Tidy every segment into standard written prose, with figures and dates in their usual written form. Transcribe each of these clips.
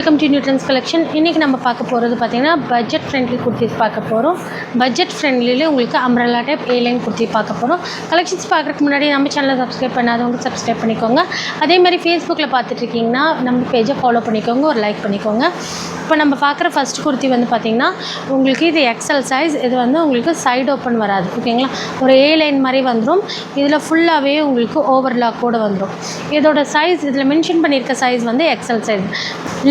Welcome to new trends collection. இன்றைக்கி நம்ம பார்க்க போகிறது பார்த்திங்கன்னா பட்ஜெட் ஃப்ரெண்ட்லி குர்த்திஸ் பார்க்க போகிறோம். பட்ஜெட் ஃப்ரெண்ட்லிலே உங்களுக்கு அம்ப்ரெல்லா டைப் ஏலைன் குர்த்தி பார்க்க போகிறோம். கலெக்ஷன்ஸ் பார்க்குறதுக்கு முன்னாடி நம்ம சேனலை சப்ஸ்கிரைப் பண்ணாதவங்க சப்ஸ்கிரைப் பண்ணிக்கோங்க. அதே மாதிரி ஃபேஸ்புக்கில் பார்த்துட்ருக்கீங்கன்னா நம்ம பேஜை ஃபாலோ பண்ணிக்கோங்க, ஒரு லைக் பண்ணிக்கோங்க. இப்போ நம்ம பார்க்குற ஃபஸ்ட் குர்த்தி வந்து பார்த்திங்கன்னா உங்களுக்கு இது எக்ஸல் சைஸ். இது வந்து உங்களுக்கு சைடு ஓப்பன் வராது, ஓகேங்களா. ஒரு ஏ லைன் மாதிரி வந்துடும். இதில் ஃபுல்லாகவே உங்களுக்கு ஓவர்லாக்கோடு வந்துடும். இதோட சைஸ் இதில் மென்ஷன் பண்ணியிருக்க சைஸ் வந்து எக்ஸல் சைஸ்.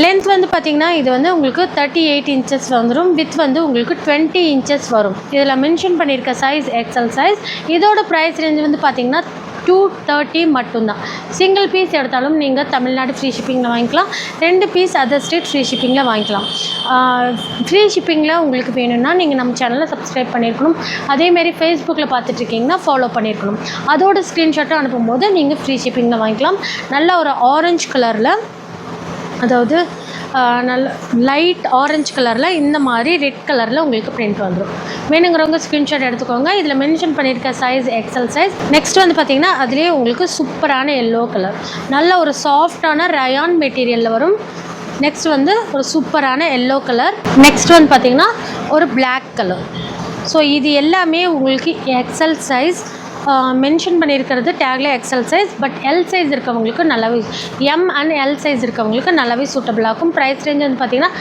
லென்த் வந்து பார்த்திங்கன்னா இது வந்து உங்களுக்கு 38 இன்ச்சஸ் வந்துடும். வித் வந்து உங்களுக்கு 20 இன்ச்சஸ் வரும். இதில் மென்ஷன் பண்ணியிருக்க சைஸ் எக்ஸல் சைஸ். இதோட ப்ரைஸ் ரேஞ்ச் வந்து பார்த்திங்கன்னா 230 மட்டும்தான். சிங்கிள் பீஸ் எடுத்தாலும் நீங்கள் தமிழ்நாடு ஃப்ரீ ஷிப்பிங்கில் வாங்கிக்கலாம். 2 பீஸ் அதர் ஸ்டேட் ஃப்ரீ ஷிப்பிங்கில் வாங்கிக்கலாம். ஃப்ரீ ஷிப்பிங்கில் உங்களுக்கு வேணும்னா நீங்கள் நம்ம சேனலில் சப்ஸ்கிரைப் பண்ணியிருக்கணும். அதேமாரி ஃபேஸ்புக்கில் பார்த்துட்ருக்கீங்கன்னா ஃபாலோ பண்ணியிருக்கணும். அதோட ஸ்க்ரீன்ஷாட்டும் அனுப்பும்போது நீங்கள் ஃப்ரீ ஷிப்பிங்கில் வாங்கிக்கலாம். நல்ல ஒரு ஆரஞ்சு கலரில், அதாவது நல்ல லைட் ஆரஞ்சு கலரில் இந்த மாதிரி ரெட் கலரில் உங்களுக்கு பிரிண்ட் வந்துடும். வேணுங்கிறவங்க ஸ்க்ரீன்ஷாட் எடுத்துக்கோங்க. இதில் மென்ஷன் பண்ணியிருக்க சைஸ் எக்ஸல் சைஸ். நெக்ஸ்ட் வந்து பார்த்திங்கன்னா அதுலேயே உங்களுக்கு சூப்பரான எல்லோ கலர், நல்ல ஒரு சாஃப்டான ரயான் மெட்டீரியலில் வரும். நெக்ஸ்ட் வந்து ஒரு சூப்பரான எல்லோ கலர். நெக்ஸ்ட் வந்து பார்த்திங்கன்னா ஒரு பிளாக் கலர். ஸோ இது எல்லாமே உங்களுக்கு எக்ஸல் சைஸ். மென்ஷன் பண்ணியிருக்கிறது டேக்கில் XL size. But L size இருக்கவங்களுக்கு நல்லாவே, எம் அண்ட் எல் சைஸ் இருக்கவங்களுக்கு நல்லாவே சூட்டபிளாகும். ப்ரைஸ் ரேஞ்ச் வந்து பார்த்திங்கன்னா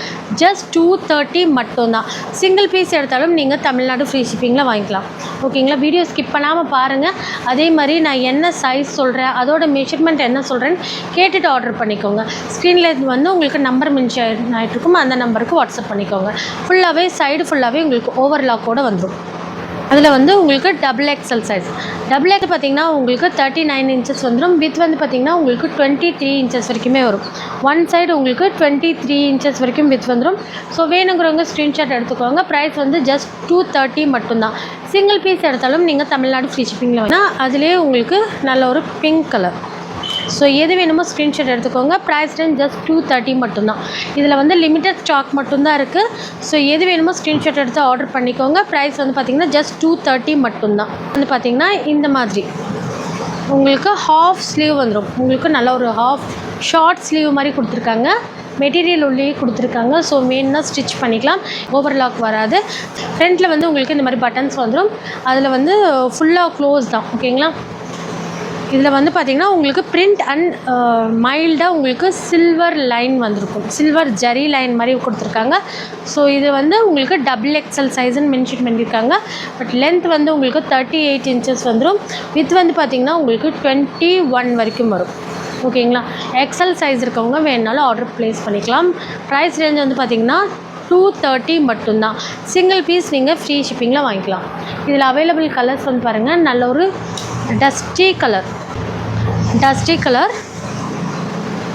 ஜஸ்ட் 230 மட்டும்தான். சிங்கிள் பீஸ் எடுத்தாலும் நீங்கள் தமிழ்நாடு ஃப்ரீ ஷிப்பிங்கில் வாங்கிக்கலாம், ஓகேங்களா. வீடியோ ஸ்கிப் பண்ணாமல் பாருங்கள். அதே மாதிரி நான் என்ன சைஸ் சொல்கிறேன், அதோட மெஷர்மெண்ட் என்ன சொல்கிறேன்னு கேட்டுட்டு ஆர்டர் பண்ணிக்கோங்க. ஸ்க்ரீனில் வந்து உங்களுக்கு நம்பர் மென்ஷன் ஆகிட்ருக்கும், அந்த நம்பருக்கு வாட்ஸ்அப் பண்ணிக்கோங்க. ஃபுல்லாகவே சைடு ஃபுல்லாகவே உங்களுக்கு ஓவர்லாக்கோடு வந்துடும். அதில் வந்து உங்களுக்கு double XL size. Double X பார்த்திங்கன்னா உங்களுக்கு 39 இன்ச்சஸ் வந்துடும். வித் வந்து பார்த்திங்கன்னா உங்களுக்கு 23 இன்ச்சஸ் வரைக்குமே வரும். ஒன் சைடு உங்களுக்கு 23 இன்ச்சஸ் வரைக்கும் வித் வந்துடும். ஸோ வேணுங்கிறவங்க ஸ்க்ரீன்ஷாட் எடுத்துக்கோங்க. ப்ரைஸ் வந்து ஜஸ்ட் 230 மட்டும்தான். சிங்கிள் பீஸ் எடுத்தாலும் நீங்கள் தமிழ்நாடு ஃப்ரீ ஷிப்பிங்கில் வாங்கினா அதிலே உங்களுக்கு நல்ல ஒரு பிங்க் கலர். ஸோ எது வேணுமோ ஸ்க்ரீன்ஷாட் எடுத்துக்கோங்க. ப்ரைஸ் ரேஞ்ச் ஜஸ்ட் 230 மட்டும்தான். இதில் வந்து லிமிட்டட் ஸ்டாக் மட்டும்தான் இருக்குது. ஸோ எது வேணுமோ ஸ்க்ரீன்ஷாட் எடுத்து ஆர்டர் பண்ணிக்கோங்க. ப்ரைஸ் வந்து பார்த்திங்கன்னா ஜஸ்ட் 230 மட்டும்தான். வந்து பார்த்திங்கன்னா இந்த மாதிரி உங்களுக்கு ஹாஃப் ஸ்லீவ் வந்துடும். உங்களுக்கு நல்ல ஒரு ஷார்ட் ஸ்லீவ் மாதிரி கொடுத்துருக்காங்க. மெட்டீரியல் உள்ளே கொடுத்துருக்காங்க. ஸோ வேணுன்னா ஸ்டிச் பண்ணிக்கலாம், ஓவர்லாக் வராது. ஃப்ரண்ட்டில் வந்து உங்களுக்கு இந்த மாதிரி பட்டன்ஸ் வந்துடும். அதில் வந்து ஃபுல்லாக க்ளோஸ் தான், ஓகேங்களா. இதில் வந்து பார்த்திங்கன்னா உங்களுக்கு பிரிண்ட் அண்ட் மைல்டாக உங்களுக்கு சில்வர் லைன் வந்திருக்கும். சில்வர் ஜரி லைன் மாதிரி கொடுத்துருக்காங்க. ஸோ இது வந்து உங்களுக்கு டபுள் எக்ஸல் சைஸ்ன்னு மென்ஷன் பண்ணியிருக்காங்க. பட் லென்த் வந்து உங்களுக்கு 38 இன்ச்சஸ் வந்துடும். வித் வந்து பார்த்திங்கன்னா உங்களுக்கு 21 வரைக்கும் வரும், ஓகேங்களா. எக்ஸல் சைஸ் இருக்கவங்க வேணுனாலும் ஆர்டர் ப்ளேஸ் பண்ணிக்கலாம். ப்ரைஸ் ரேஞ்ச் வந்து பார்த்திங்கன்னா 230 மட்டும்தான். சிங்கிள் பீஸ் நீங்கள் ஃப்ரீ ஷிப்பிங்கில் வாங்கிக்கலாம். இதில் அவைலபிள் கலர்ஸ் வந்து பாருங்கள். நல்ல ஒரு டஸ்டி கலர்.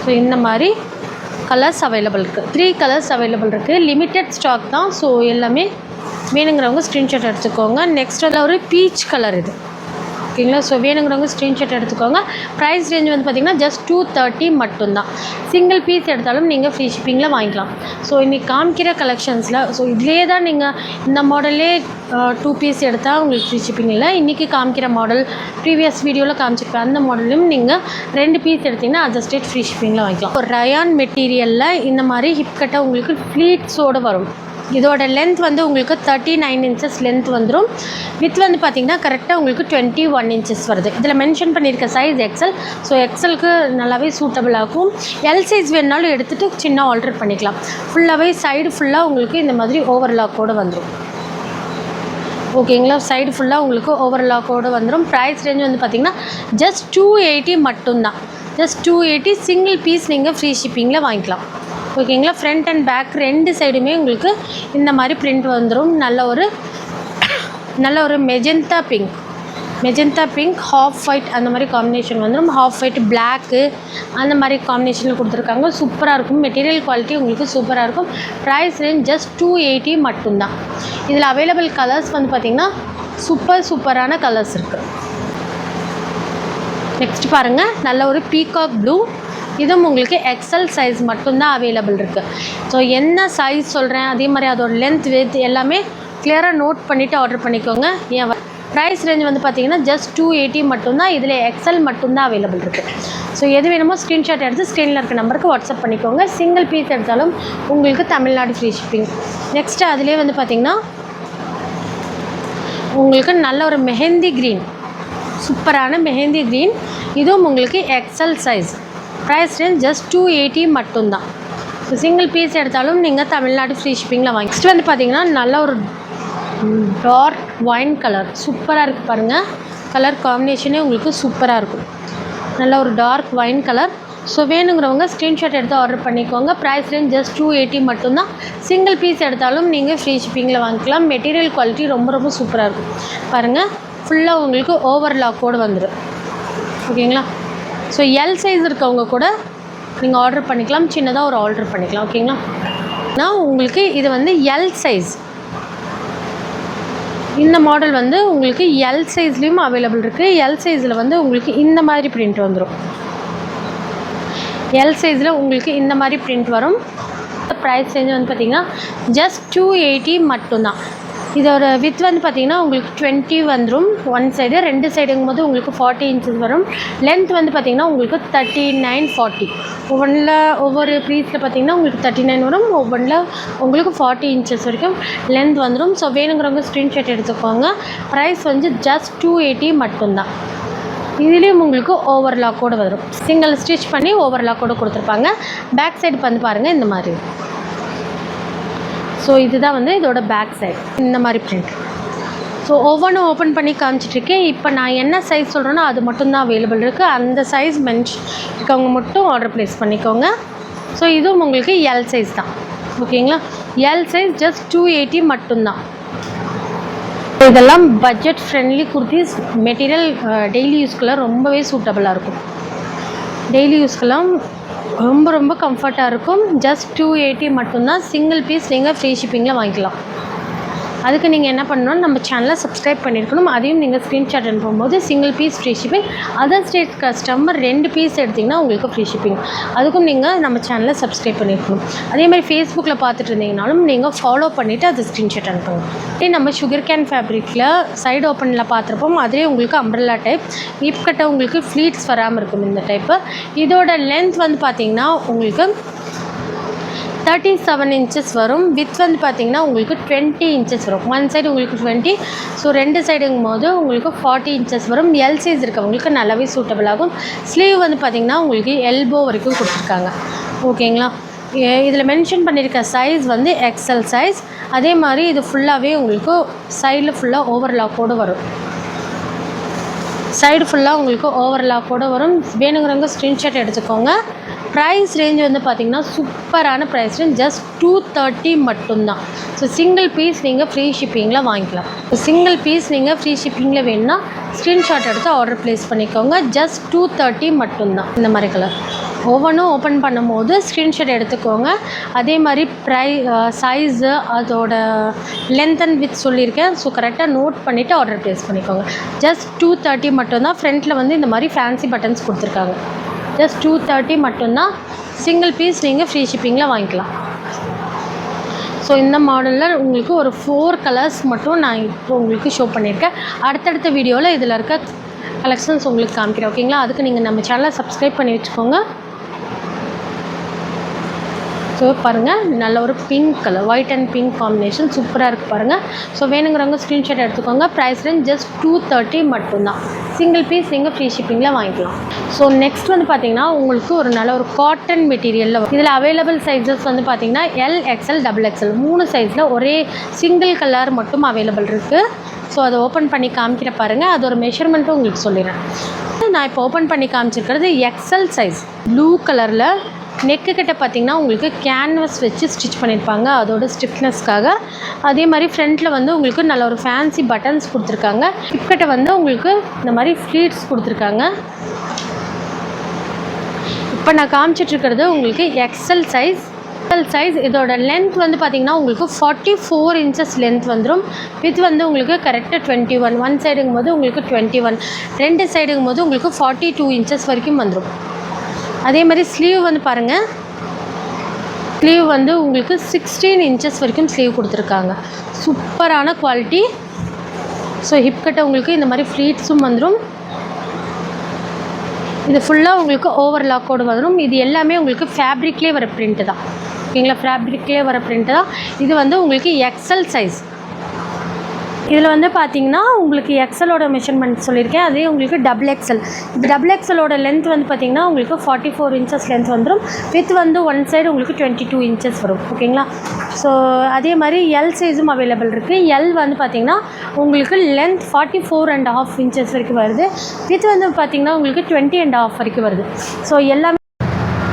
ஸோ இந்த மாதிரி கலர்ஸ் அவைலபிள் இருக்குது. 3 கலர்ஸ் அவைலபிள் இருக்குது. லிமிட்டட் ஸ்டாக் தான். ஸோ எல்லாமே வேணுங்கிறவங்க ஸ்க்ரீன்ஷாட் எடுத்துக்கோங்க. நெக்ஸ்ட் வந்து ஒரு பீச் கலர் இது, ஓகேங்களா. ஸோ வேணுங்கிறவங்க ஸ்க்ரீன்ஷாட் எடுத்துக்கோங்க. ப்ரைஸ் ரேஞ்ச் வந்து பார்த்திங்கன்னா ஜஸ்ட் 230 மட்டும்தான். சிங்கிள் பீஸ் எடுத்தாலும் நீங்கள் ஃப்ரீ ஷிப்பிங்கில் வாங்கிக்கலாம். ஸோ இன்றைக்கி காமிக்கிற கலெக்ஷன்ஸில் ஸோ இதிலே தான் நீங்கள் இந்த மாடலே 2 பீஸ் எடுத்தால் உங்களுக்கு ஃப்ரீ ஷிப்பிங் இல்லை. இன்றைக்கி காமிக்கிற மாடல் ப்ரீவியஸ் வீடியோவில் காமிச்சிருப்பேன். அந்த மாடலும் நீங்கள் 2 பீஸ் எடுத்திங்கன்னா அதர் ஸ்டேட் ஃப்ரீ ஷிப்பிங்கில் வாங்கிக்கலாம். ஒரு ரயான் மெட்டீரியலில் இந்த மாதிரி ஹிப் கட்டை உங்களுக்கு ஃப்ளீட்ஸோடு வரும். இதோட லென்த் வந்து உங்களுக்கு 39 இன்ச்சஸ் லென்த் வந்துடும். வித் வந்து பார்த்திங்கன்னா கரெக்டாக உங்களுக்கு 21 இன்ச்சஸ் வருது. இதில் மென்ஷன் பண்ணியிருக்க சைஸ் எக்ஸல். ஸோ எக்ஸலுக்கு நல்லாவே சூட்டபிள் ஆகும். எல் சைஸ் வேணுனாலும் எடுத்துகிட்டு சின்ன ஆல்டர் பண்ணிக்கலாம். ஃபுல்லாகவே சைடு ஃபுல்லாக உங்களுக்கு இந்த மாதிரி ஓவர்லாக்கோடு வந்துடும், ஓகேங்களா. சைடு ஃபுல்லாக உங்களுக்கு ஓவர்லாக்கோடு வந்துடும். ப்ரைஸ் ரேஞ்ச் வந்து பார்த்திங்கன்னா ஜஸ்ட் 280 மட்டும்தான். ஜஸ்ட் 280. சிங்கிள் பீஸ் நீங்கள் ஃப்ரீ ஷிப்பிங்கில் வாங்கிக்கலாம், ஓகேங்களா. ஃப்ரண்ட் அண்ட் பேக் 2 சைடுமே உங்களுக்கு இந்த மாதிரி பிரிண்ட் வந்துடும். நல்ல ஒரு மெஜந்தா பிங்க் ஹாஃப் ஒயிட் அந்த மாதிரி காம்பினேஷன் வந்துடும். ஹாஃப் ஒயிட் பிளாக்கு அந்த மாதிரி காம்பினேஷனில் கொடுத்துருக்காங்க. சூப்பராக இருக்கும். மெட்டீரியல் குவாலிட்டி உங்களுக்கு சூப்பராக இருக்கும். ப்ரைஸ் ரேஞ்ச் ஜஸ்ட் 280 மட்டும்தான். இதில் அவைலபிள் கலர்ஸ் வந்து பார்த்திங்கன்னா சூப்பரான கலர்ஸ் இருக்குது. நெக்ஸ்ட் பாருங்கள், நல்ல ஒரு பீகாக் ப்ளூ. இதுவும் உங்களுக்கு எக்ஸல் சைஸ் மட்டும்தான் அவைலபிள் இருக்குது. ஸோ என்ன சைஸ் சொல்கிறேன் அதே மாதிரி அதோட லென்த் வித் எல்லாமே கிளியராக நோட் பண்ணிவிட்டு ஆர்டர் பண்ணிக்கோங்க. ப்ரைஸ் ரேஞ்ச் வந்து பார்த்தீங்கன்னா ஜஸ்ட் 280 மட்டும்தான். இதில் எக்ஸல் மட்டும்தான் அவைலபிள் இருக்குது. ஸோ எது வேணுமோ ஸ்க்ரீன்ஷாட் எடுத்து ஸ்க்ரீனில் இருக்க நம்பருக்கு வாட்ஸ்அப் பண்ணிக்கோங்க. சிங்கிள் பீஸ் எடுத்தாலும் உங்களுக்கு தமிழ்நாடு ஃப்ரீ ஷிப்பிங். நெக்ஸ்ட்டு அதிலே வந்து பார்த்திங்கன்னா உங்களுக்கு நல்ல ஒரு மெஹந்தி க்ரீன், சூப்பரான மெஹந்தி க்ரீன், இதுவும் உங்களுக்கு XL size. Price range just 280 மட்டும்தான். ஸோ சிங்கிள் பீஸ் எடுத்தாலும் நீங்கள் தமிழ்நாடு ஃப்ரீ ஷிப்பிங்கில் வாங்கி. நெக்ஸ்ட் வந்து பார்த்திங்கன்னா நல்ல ஒரு டார்க் ஒயின் கலர், சூப்பராக இருக்குது பாருங்கள். கலர் காம்பினேஷனே உங்களுக்கு சூப்பராக இருக்கும். நல்ல ஒரு டார்க் ஒயின் கலர். ஸோ வேணுங்கிறவங்க ஸ்க்ரீன்ஷாட் எடுத்து ஆர்டர் பண்ணிக்கோங்க. ப்ரைஸ் ரேஞ்ச் ஜஸ்ட் 280 மட்டும்தான். சிங்கிள் பீஸ் எடுத்தாலும் நீங்கள் ஃப்ரீ ஷிப்பிங்கில் வாங்கிக்கலாம். மெட்டீரியல் குவாலிட்டி ரொம்ப ரொம்ப சூப்பராக இருக்கும் பாருங்கள். ஃபுல்லாக உங்களுக்கு ஓவர்லாக்கோடு வந்துடும். ஓகேங்களா? ஸோ எல் சைஸ் இருக்கவங்க கூட நீங்கள் ஆர்டர் பண்ணிக்கலாம். சின்னதாக ஒரு ஆர்டர் பண்ணிக்கலாம். ஓகேங்களா? நான் உங்களுக்கு இது வந்து எல் சைஸ், இந்த மாடல் வந்து உங்களுக்கு எல் சைஸ்லேயும் அவைலபிள் இருக்குது. எல் சைஸில் வந்து உங்களுக்கு இந்த மாதிரி பிரிண்ட் வந்துடும். எல் சைஸில் உங்களுக்கு இந்த மாதிரி பிரிண்ட் வரும். ப்ரைஸ் ரேஞ்ச் வந்து பார்த்திங்கன்னா ஜஸ்ட் 280 மட்டும்தான். இதோட வித் வந்து பார்த்திங்கன்னா உங்களுக்கு 20 வந்துடும் ஒன் சைடு, ரெண்டு சைடுங்கும் போது உங்களுக்கு 40 இன்ச்சஸ் வரும். லென்த் வந்து பார்த்திங்கன்னா உங்களுக்கு 39, 40. ஒவ்வொரு பீஸில் பார்த்திங்கன்னா உங்களுக்கு 39 வரும், ஒவ்வொன்றில் உங்களுக்கு 40 இன்ச்சஸ் வரைக்கும் லென்த் வந்துடும். ஸோ வேணுங்கிறவங்க ஸ்க்ரீன்ஷாட் எடுத்துக்கோங்க. ப்ரைஸ் வந்து ஜஸ்ட் 280 மட்டும்தான். இதுலேயும் உங்களுக்கு ஓவர்லாக்கோடு வரும். சிங்கிள் ஸ்டிச் பண்ணி ஓவர்லாக்கோடு கொடுத்துருப்பாங்க. பேக் சைடு வந்து பாருங்கள் இந்த மாதிரி. ஸோ இதுதான் வந்து இதோட பேக் சைடு, இந்த மாதிரி பிரிண்ட். ஸோ ஒவ்வொன்றும் ஓப்பன் பண்ணி காமிச்சிட்ருக்கேன். இப்போ நான் என்ன சைஸ் சொல்கிறேனோ அது மட்டும்தான் அவைலபிள் இருக்குது. அந்த சைஸ் மென்ஷன் இருக்கவங்க மட்டும் ஆர்டர் ப்ளேஸ் பண்ணிக்கோங்க. ஸோ இதுவும் உங்களுக்கு எல் சைஸ் தான். ஓகேங்களா? எல் சைஸ் ஜஸ்ட் 280 மட்டும்தான். இதெல்லாம் budget friendly kurtis. Material daily யூஸ்க்கெல்லாம் ரொம்பவே சூட்டபுளாக இருக்கும். டெய்லி யூஸ்க்கெல்லாம் ரொம்ப ரொம்ப கம்ஃபர்ட்டாக இருக்கும். ஜஸ்ட் 280 மட்டும்தான். சிங்கிள் பீஸ் நீங்கள் ஃப்ரீ ஷிப்பிங்கில் வாங்கிக்கலாம். அதுக்கு நீங்கள் என்ன பண்ணணும், நம்ம சேனலை சப்ஸ்கிரைப் பண்ணியிருக்கணும். அதையும் நீங்கள் ஸ்க்ரீன்ஷாட் அனுப்பும்போது single piece free shipping. Other state customer 2 piece எடுத்திங்கன்னா உங்களுக்கு ஃப்ரீ ஷிப்பிங். அதுக்கும் நீங்கள் நம்ம சேனலை சப்ஸ்கிரைப் பண்ணியிருக்கணும். அதேமாதிரி ஃபேஸ்புக்கில் பார்த்துட்டு இருந்தீங்கனாலும் நீங்கள் ஃபாலோ பண்ணிவிட்டு அது ஸ்க்ரீன்ஷாட் அனுப்புங்க. இதே நம்ம சுகர் கேன் ஃபேப்ரிக்கில் சைடு ஓப்பனில் பார்த்துருப்போம். அதிலே உங்களுக்கு அம்ப்ரெல்லா டைப், இப்பக்கிட்ட உங்களுக்கு ஃப்ளீட்ஸ் வராமல் இருக்கும் இந்த டைப்பு. இதோட லென்த் வந்து பார்த்திங்கன்னா உங்களுக்கு 37 இன்ச்சஸ் வரும். வித் வந்து பார்த்திங்கன்னா உங்களுக்கு 20 இன்ச்சஸ் வரும். ஒன் சைடு உங்களுக்கு 20, ஸோ ரெண்டு சைடுங்கும் போது உங்களுக்கு 40 இன்ச்சஸ் வரும். எல் சைஸ் இருக்கவங்களுக்கு நல்லாவே சூட்டபிள் ஆகும். ஸ்லீவ் வந்து பார்த்திங்கன்னா உங்களுக்கு எல்போ வரைக்கும் கொடுத்துருக்காங்க. ஓகேங்களா? இதில் மென்ஷன் பண்ணியிருக்க சைஸ் வந்து எக்ஸல் சைஸ். அதே மாதிரி இது ஃபுல்லாகவே உங்களுக்கு சைடில் ஃபுல்லாக ஓவர்லாக்கோடு வரும். சைடு ஃபுல்லாக உங்களுக்கு ஓவர்லாக்கோடு வரும். வேணுங்கிறவங்க ஸ்க்ரீன்ஷாட் எடுத்துக்கோங்க. ப்ரைஸ் ரேஞ்ச் வந்து பார்த்திங்கன்னா சூப்பரான ப்ரைஸ் ரேஞ்ச். ஜஸ்ட் 230 மட்டும்தான். ஸோ சிங்கிள் பீஸ் நீங்கள் ஃப்ரீ ஷிப்பிங்கில் வாங்கிக்கலாம். சிங்கிள் பீஸ் நீங்கள் ஃப்ரீ ஷிப்பிங்கில் வேணும்னா ஸ்க்ரீன்ஷாட் எடுத்து ஆர்டர் ப்ளேஸ் பண்ணிக்கோங்க. ஜஸ்ட் 230 மட்டும்தான். இந்த மாதிரி கலர் ஒவ்வொன்றும் ஓப்பன் பண்ணும்போது ஸ்க்ரீன்ஷாட் எடுத்துக்கோங்க. அதே மாதிரி சைஸு அதோட லென்த் அண்ட் வித் சொல்லியிருக்கேன். ஸோ கரெக்டாக நோட் பண்ணிவிட்டு ஆர்டர் ப்ளேஸ் பண்ணிக்கோங்க. ஜஸ்ட் 230 மட்டும்தான். ஃப்ரண்ட்டில் வந்து இந்த மாதிரி ஃபேன்சி பட்டன்ஸ் கொடுத்துருக்காங்க. ஜஸ்ட் 230 மட்டும்தான். சிங்கிள் பீஸ் நீங்கள் ஃப்ரீ ஷிப்பிங்கில் வாங்கிக்கலாம். ஸோ இந்த மாடலில் உங்களுக்கு ஒரு 4 கலர்ஸ் மட்டும் நான் இப்போ உங்களுக்கு ஷோ பண்ணியிருக்கேன். அடுத்தடுத்த வீடியோவில் இதில் இருக்க கலெக்ஷன்ஸ் உங்களுக்கு காமிக்கிறேன். ஓகேங்களா? அதுக்கு நீங்கள் நம்ம சேனலை சப்ஸ்கிரைப் பண்ணி வச்சுக்கோங்க. ஸோ பாருங்கள், நல்ல ஒரு pink colour, white and pink combination சூப்பராக இருக்குது பாருங்கள். ஸோ வேணுங்கிறவங்க ஸ்க்ரீன்ஷாட் எடுத்துக்கோங்க. ப்ரைஸ் ரேஞ்ச் ஜஸ்ட் 230 மட்டும்தான். சிங்கிள் பீஸ் நீங்கள் ஃப்ரீ ஷிப்பிங்கில் வாங்கிக்கலாம். ஸோ நெக்ஸ்ட் வந்து பார்த்திங்கன்னா உங்களுக்கு ஒரு நல்ல ஒரு காட்டன் மெட்டீரியலில் இதில் அவைலபிள் சைஸஸ் வந்து பார்த்திங்கன்னா எல், எக்ஸ்எல், XXL 3 சைஸில் ஒரே சிங்கிள் கலர் மட்டும் அவைலபிள் இருக்குது. ஸோ அதை ஓப்பன் பண்ணி காமிக்கிற பாருங்கள். அது ஒரு மெஷர்மெண்ட்டும் உங்களுக்கு சொல்லிடுறேன். நான் இப்போ ஓப்பன் பண்ணி காமிச்சிருக்கிறது எக்ஸ்எல் சைஸ். ப்ளூ கலரில் நெக்கு கிட்ட பார்த்திங்கன்னா உங்களுக்கு கேன்வஸ் வச்சு ஸ்டிச் பண்ணியிருப்பாங்க அதோட ஸ்டிஃப்னஸ்க்காக. அதே மாதிரி ஃப்ரண்ட்டில் வந்து உங்களுக்கு நல்ல ஒரு ஃபேன்சி பட்டன்ஸ் கொடுத்துருக்காங்க. ஹிப்கிட்ட வந்து உங்களுக்கு இந்த மாதிரி ஃப்ளீட்ஸ் கொடுத்துருக்காங்க. இப்போ நான் காமிச்சிட்ருக்கிறது உங்களுக்கு எக்ஸ்எல் சைஸ். இதோட லென்த் வந்து பார்த்திங்கன்னா உங்களுக்கு 44 இன்ச்சஸ் லென்த் வந்துடும். வித் வந்து உங்களுக்கு கரெக்டாக 21. ஒன் சைடுங்கும் போது உங்களுக்கு 21, ரெண்டு சைடுங்கும் போது உங்களுக்கு 42 இன்ச்சஸ் வரைக்கும் வந்துடும். அதே மாதிரி ஸ்லீவ் வந்து பாருங்கள், ஸ்லீவ் வந்து உங்களுக்கு 16 இன்ச்சஸ் வரைக்கும் ஸ்லீவ் கொடுத்துருக்காங்க. சூப்பரான குவாலிட்டி. ஸோ ஹிப் கிட்ட உங்களுக்கு இந்த மாதிரி ஃப்ளீட்ஸும் வந்துடும். இது ஃபுல்லாக உங்களுக்கு ஓவர்லாக்கோடு வந்துடும். இது எல்லாமே உங்களுக்கு ஃபேப்ரிக்லேயே வர பிரிண்ட்டு தான். ஓகேங்களா, ஃபேப்ரிக்லேயே வர பிரிண்ட்டு தான். இது வந்து உங்களுக்கு எக்ஸல் சைஸ். இதில் வந்து பார்த்தீங்கன்னா உங்களுக்கு எக்ஸலோட மெஷர்மெண்ட் சொல்லியிருக்கேன். அதே உங்களுக்கு டபுள் எக்ஸல். இது டபுள் எக்ஸலோட லென்த் வந்து பார்த்திங்கன்னா உங்களுக்கு 44 இன்ச்சஸ் லென்த் வந்துடும். வித் வந்து ஒன் சைடு உங்களுக்கு 22 இன்ச்சஸ் வரும். ஓகேங்களா, ஸோ அதே மாதிரி எல் சைஸும் அவைலபிள் இருக்குது. எல் வந்து பார்த்திங்கன்னா உங்களுக்கு லென்த் 44.5 இன்ச்சஸ் வரைக்கும் வருது. வித் வந்து பார்த்திங்கன்னா உங்களுக்கு 20.5 வரைக்கும் வருது. ஸோ எல்லாமே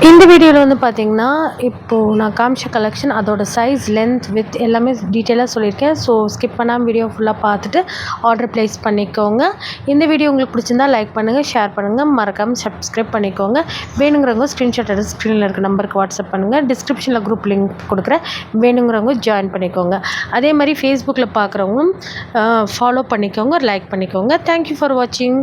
இந்த வீடியோவில் வந்து பார்த்திங்கன்னா இப்போது நான் காமிச்ச கலெக்ஷன் அதோட சைஸ், லென்த், வித் எல்லாமே டீட்டெயிலாக சொல்லியிருக்கேன். ஸோ ஸ்கிப் பண்ணாமல் வீடியோ ஃபுல்லாக பார்த்துட்டு ஆர்டர் ப்ளேஸ் பண்ணிக்கோங்க. இந்த வீடியோ உங்களுக்கு பிடிச்சிருந்தா லைக் பண்ணுங்கள், ஷேர் பண்ணுங்கள், மறக்காமல் சப்ஸ்கிரைப் பண்ணிக்கோங்க. வேணுங்கிறவங்க ஸ்க்ரீன்ஷாட் எடுத்து ஸ்க்ரீனில் இருக்க நம்பருக்கு வாட்ஸ்அப் பண்ணுங்கள். டிஸ்கிரிப்ஷனில் குரூப் லிங்க் கொடுக்குறேன், வேணுங்கிறவங்க ஜாயின் பண்ணிக்கோங்க. அதே மாதிரி ஃபேஸ்புக்கில் பார்க்குறவங்களும் ஃபாலோ பண்ணிக்கோங்க, லைக் பண்ணிக்கோங்க. தேங்க்யூ ஃபார் வாட்சிங்.